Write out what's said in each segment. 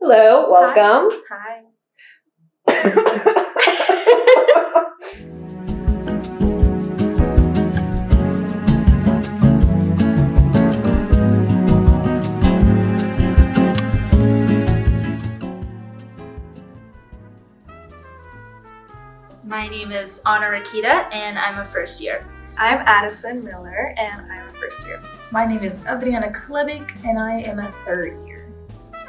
Hello, welcome. Hi. My name is Rakita and I'm a first year. I'm Adison Miller and I'm a first year. My name is Adrianna Klebic and I am a third year.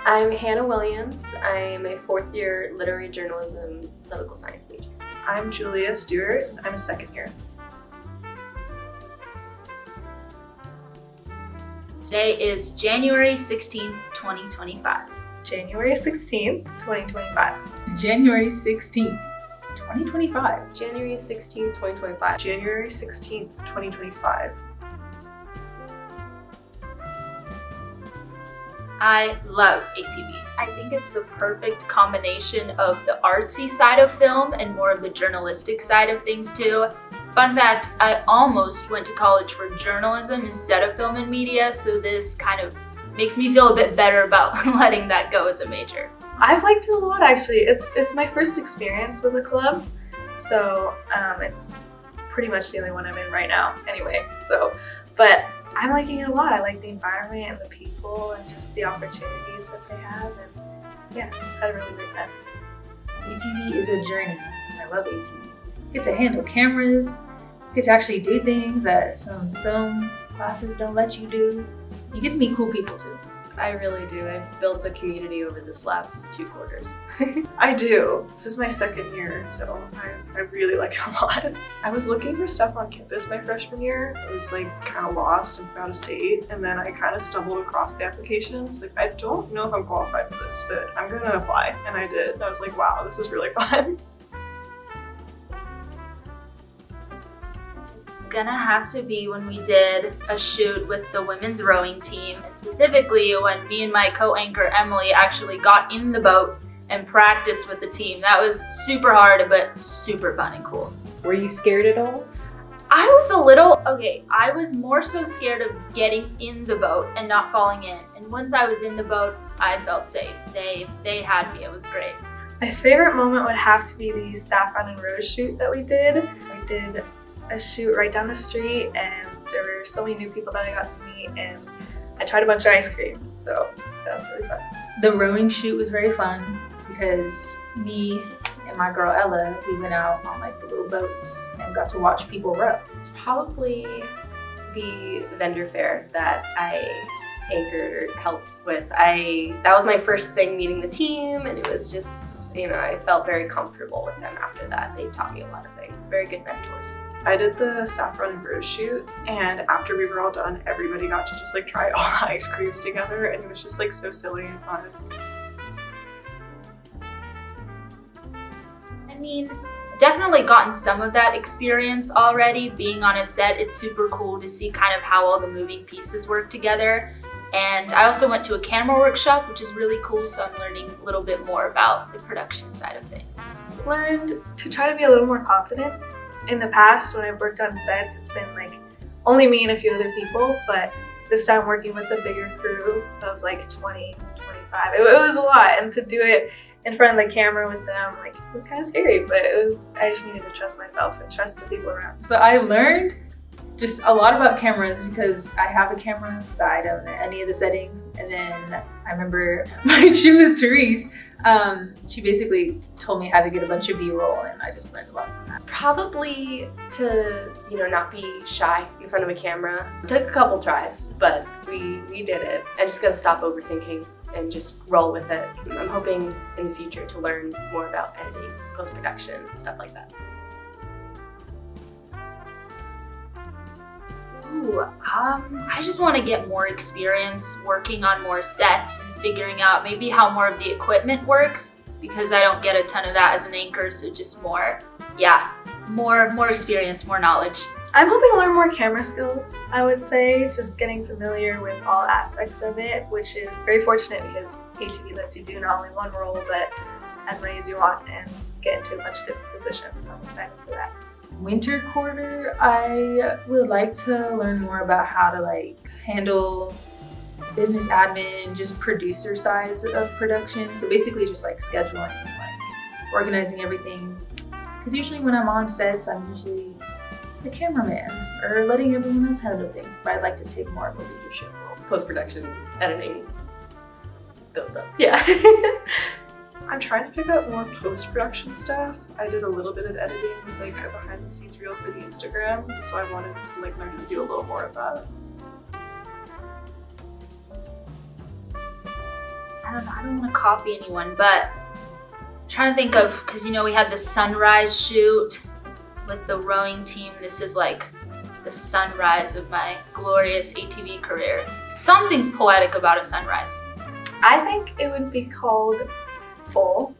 I'm Hannah Williams. I'm a fourth year literary journalism political science major. I'm Julia Stewart. I'm a second year. Today is January 16th, 2025. January 16th, 2025. January 16th, 2025. January 16th, 2025. January 16th, 2025. I love ATV. I think it's the perfect combination of the artsy side of film and more of the journalistic side of things too. Fun fact, I almost went to college for journalism instead of film and media, so this kind of makes me feel a bit better about letting that go as a major. I've liked it a lot actually. It's my first experience with a club, so it's pretty much the only one I'm in right now anyway. But I'm liking it a lot. I like the environment and the people and just the opportunities that they have, and yeah, I've had a really great time. ATV is a journey. I love ATV. Get to handle cameras, get to actually do things that some film classes don't let you do. You get to meet cool people too. I really do. I've built a community over this last 2 quarters. I do. This is my second year, so I really like it a lot. I was looking for stuff on campus my freshman year. I was like kind of lost and out of state, and then I kind of stumbled across the application. I was like, I don't know if I'm qualified for this, but I'm gonna apply, and I did. And I was like, wow, this is really fun. Gonna have to be when we did a shoot with the women's rowing team, specifically when me and my co-anchor Emily actually got in the boat and practiced with the team. That was super hard but super fun and cool. Were you scared at all? I was more so scared of getting in the boat and not falling in, and once I was in the boat I felt safe. They had me. It was great. My favorite moment would have to be the saffron and rose shoot that we did. We did a shoot right down the street, and there were so many new people that I got to meet, and I tried a bunch of ice cream, so that was really fun. The rowing shoot was very fun because me and my girl Ella, we went out on like the little boats and got to watch people row. It's probably the vendor fair that I anchored or helped with. That was my first thing meeting the team, and it was just, I felt very comfortable with them after that. They taught me a lot of things. Very good mentors. I did the saffron and rose shoot, and after we were all done, everybody got to just like try all the ice creams together, and it was just like so silly and fun. I mean, definitely gotten some of that experience already. Being on a set, it's super cool to see kind of how all the moving pieces work together. And I also went to a camera workshop, which is really cool, so I'm learning a little bit more about the production side of things. Learned to try to be a little more confident. In the past, when I've worked on sets, it's been like only me and a few other people, but this time working with a bigger crew of like 20, 25, it was a lot, and to do it in front of the camera with them, like, it was kind of scary, but I just needed to trust myself and trust the people around. So I learned just a lot about cameras because I have a camera that I don't know any of the settings, and then I remember my shoot with Therese, she basically told me how to get a bunch of B-roll, and I just learned a lot from that. Probably to, not be shy in front of a camera. It took a couple tries, but we did it. I just gotta stop overthinking and just roll with it. I'm hoping in the future to learn more about editing, post-production, stuff like that. I just want to get more experience working on more sets and figuring out maybe how more of the equipment works, because I don't get a ton of that as an anchor, so just more experience, more knowledge. I'm hoping to learn more camera skills, I would say, just getting familiar with all aspects of it, which is very fortunate because ATV lets you do not only one role, but as many as you want and get into a bunch of different positions, so I'm excited for that. Winter quarter, I would like to learn more about how to handle business admin, just producer sides of production. So basically just like scheduling and like organizing everything. Because usually when I'm on sets, I'm usually the cameraman or letting everyone else handle things, but I'd like to take more of a leadership role. Post-production, editing, those stuff. Yeah. I'm trying to pick up more post-production stuff. I did a little bit of editing with like a behind-the-scenes reel for the Instagram, so I wanted to like learn to do a little more of that. I don't want to copy anyone, but I'm trying to think of, because you know we had the sunrise shoot with the rowing team. This is like the sunrise of my glorious ATV career. Something poetic about a sunrise. I think it would be called full.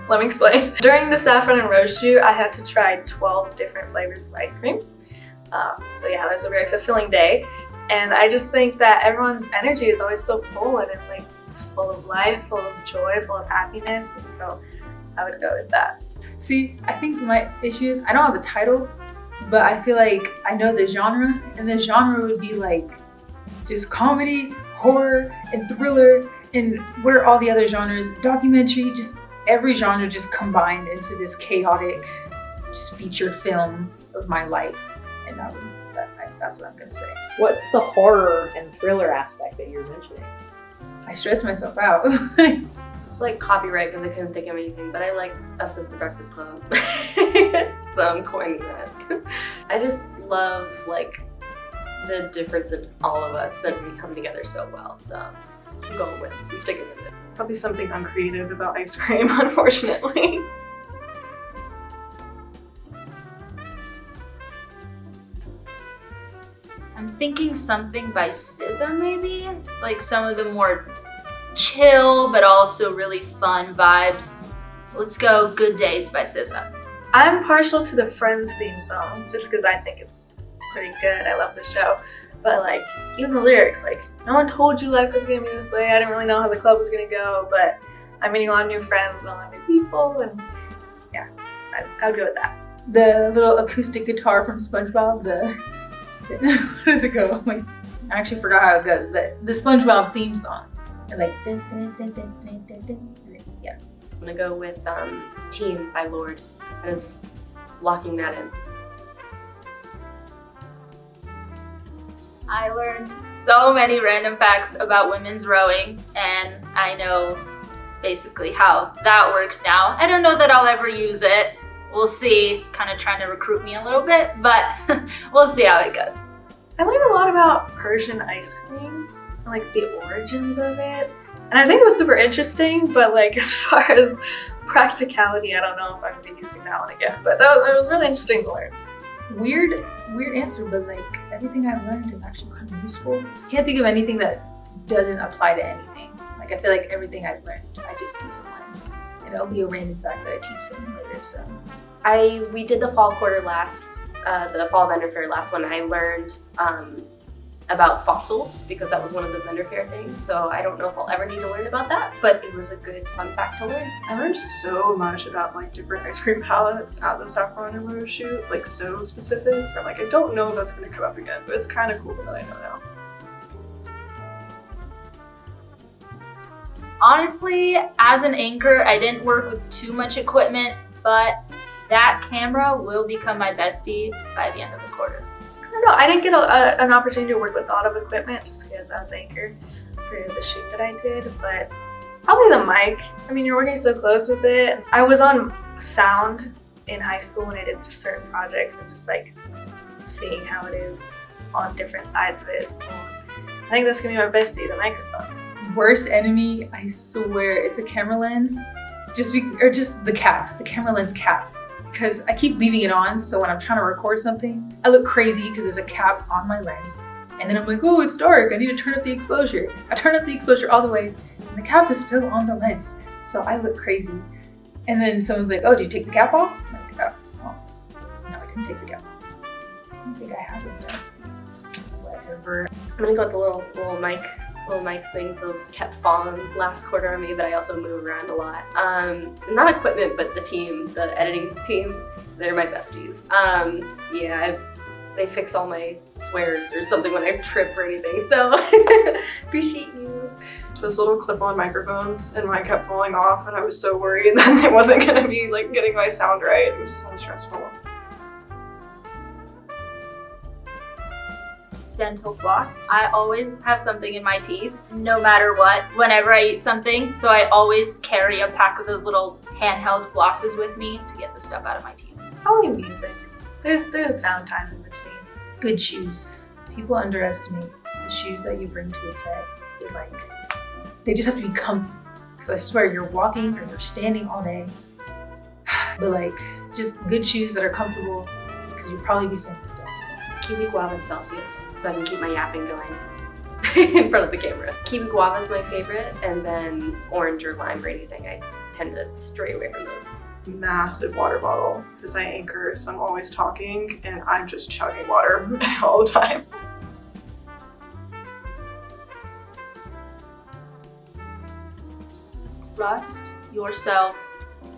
Let me explain. During the saffron and rose shoot, I had to try 12 different flavors of ice cream. So yeah, that was a very fulfilling day. And I just think that everyone's energy is always so full, and it's full of life, full of joy, full of happiness. And so I would go with that. See, I think my issue is I don't have a title, but I feel like I know the genre, and the genre would be like just comedy, horror, and thriller, and what are all the other genres? Documentary, just every genre just combined into this chaotic, just featured film of my life. And that's what I'm gonna say. What's the horror and thriller aspect that you're mentioning? I stress myself out. It's like copyright because I couldn't think of anything, but I like Us as the Breakfast Club. So I'm coining that. I just love like the difference in all of us, and we come together so well. So I'm going with it. I'm sticking with it. Probably something uncreative about ice cream, unfortunately. I'm thinking something by SZA maybe? Like some of the more chill but also really fun vibes. Let's go Good Days by SZA. I'm partial to the Friends theme song just because I think it's pretty good. I love the show. But like, even the lyrics, like, no one told you life was gonna be this way. I didn't really know how the club was gonna go, but I'm meeting a lot of new friends and a lot of new people, and yeah, I would go with that. The little acoustic guitar from SpongeBob, how does it go? Wait, I actually forgot how it goes, but the SpongeBob theme song. And like, yeah. I'm gonna go with Team by Lord, and it's locking that in. I learned so many random facts about women's rowing, and I know basically how that works now. I don't know that I'll ever use it. We'll see, kind of trying to recruit me a little bit, but we'll see how it goes. I learned a lot about Persian ice cream, and like the origins of it. And I think it was super interesting, but like as far as practicality, I don't know if I'm gonna be using that one again. But it was really interesting to learn. Weird answer, but like everything I've learned is actually kind of useful. Can't think of anything that doesn't apply to anything. Like I feel like everything I've learned, I just use online. And it'll be a random fact that I teach someone later, so. We did the fall quarter the fall vendor fair last one. I learned about fossils because that was one of the vendor fair things. So I don't know if I'll ever need to learn about that, but it was a good fun fact to learn. I learned so much about like different ice cream palettes at the saffron and rose shoot, like so specific. I'm like, I don't know if that's gonna come up again, but it's kind of cool that I know now. Honestly, as an anchor, I didn't work with too much equipment, but that camera will become my bestie by the end of the quarter. I don't know, I didn't get an opportunity to work with a lot of equipment just because I was anchor for the shoot that I did, but probably the mic. I mean, you're working so close with it. I was on sound in high school when I did certain projects, and just like seeing how it is on different sides of it is cool. I think that's gonna be my bestie, the microphone. Worst enemy, I swear, it's a camera lens. Just the cap, the camera lens cap. Because I keep leaving it on, so when I'm trying to record something, I look crazy because there's a cap on my lens. And then I'm like, oh, it's dark, I need to turn up the exposure. I turn up the exposure all the way, and the cap is still on the lens. So I look crazy. And then someone's like, oh, did you take the cap off? I'm like, oh, no, I didn't take the cap off. I don't think I have it, guys. Whatever. I'm gonna go with the little mic things. Those kept falling last quarter on me, but I also move around a lot. Not equipment, but the team, the editing team, they're my besties. Yeah, they fix all my swears or something when I trip or anything. So appreciate you. Those little clip-on microphones, and mine kept falling off, and I was so worried that it wasn't gonna be like getting my sound right. It was so stressful. Dental floss. I always have something in my teeth, no matter what, whenever I eat something. So I always carry a pack of those little handheld flosses with me to get the stuff out of my teeth. Probably music. There's downtime in between. Good shoes. People underestimate the shoes that you bring to a set. They just have to be comfy. Because I swear, you're walking or you're standing all day. But like, just good shoes that are comfortable, because you'll probably be standing all day. Kiwi guava Celsius, so I can keep my yapping going in front of the camera. Kiwi guava is my favorite, and then orange or lime or anything. I tend to stray away from those. Massive water bottle, because I anchor, so I'm always talking, and I'm just chugging water all the time. Trust yourself.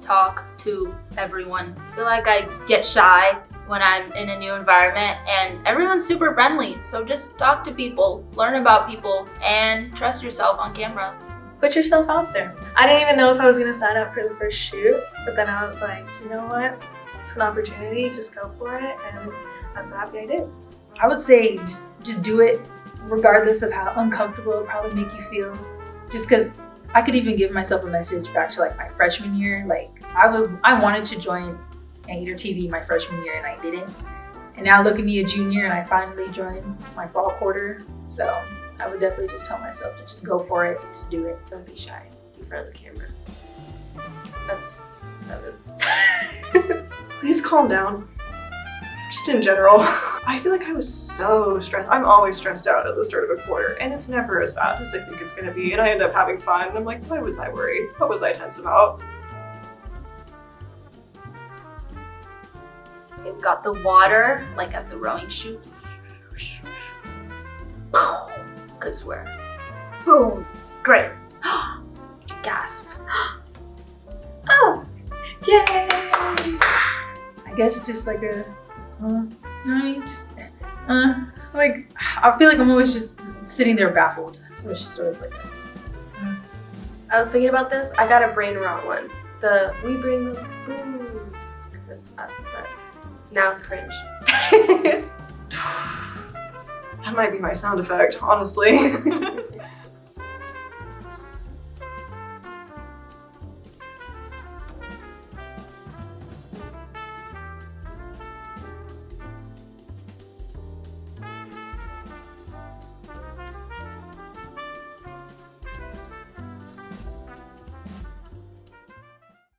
Talk to everyone. I feel like I get shy when I'm in a new environment, and everyone's super friendly. So just talk to people, learn about people, and trust yourself on camera. Put yourself out there. I didn't even know if I was gonna sign up for the first shoot, but then I was like, you know what? It's an opportunity, just go for it, and I'm so happy I did. I would say just do it, regardless of how uncomfortable it'll probably make you feel. Just because I could even give myself a message back to like my freshman year. Like I wanted to join AnteaterTV my freshman year, and I didn't. And now look at me, a junior, and I finally joined my fall quarter. So I would definitely just tell myself to just go for it, just do it. Don't be shy in front of the camera. That's 7. Please calm down. Just in general. I feel like I was so stressed. I'm always stressed out at the start of a quarter, and it's never as bad as I think it's gonna be. And I end up having fun, and I'm like, why was I worried? What was I tense about? They've got the water, like at the rowing chute. Good swear. Boom. It's great. Gasp. Oh, yay! I guess just like a, like, I feel like I'm always just sitting there baffled. So it's just always like that. I was thinking about this. I got a brain rot one. We bring the boom, because it's us, but now it's cringe. That might be my sound effect, honestly.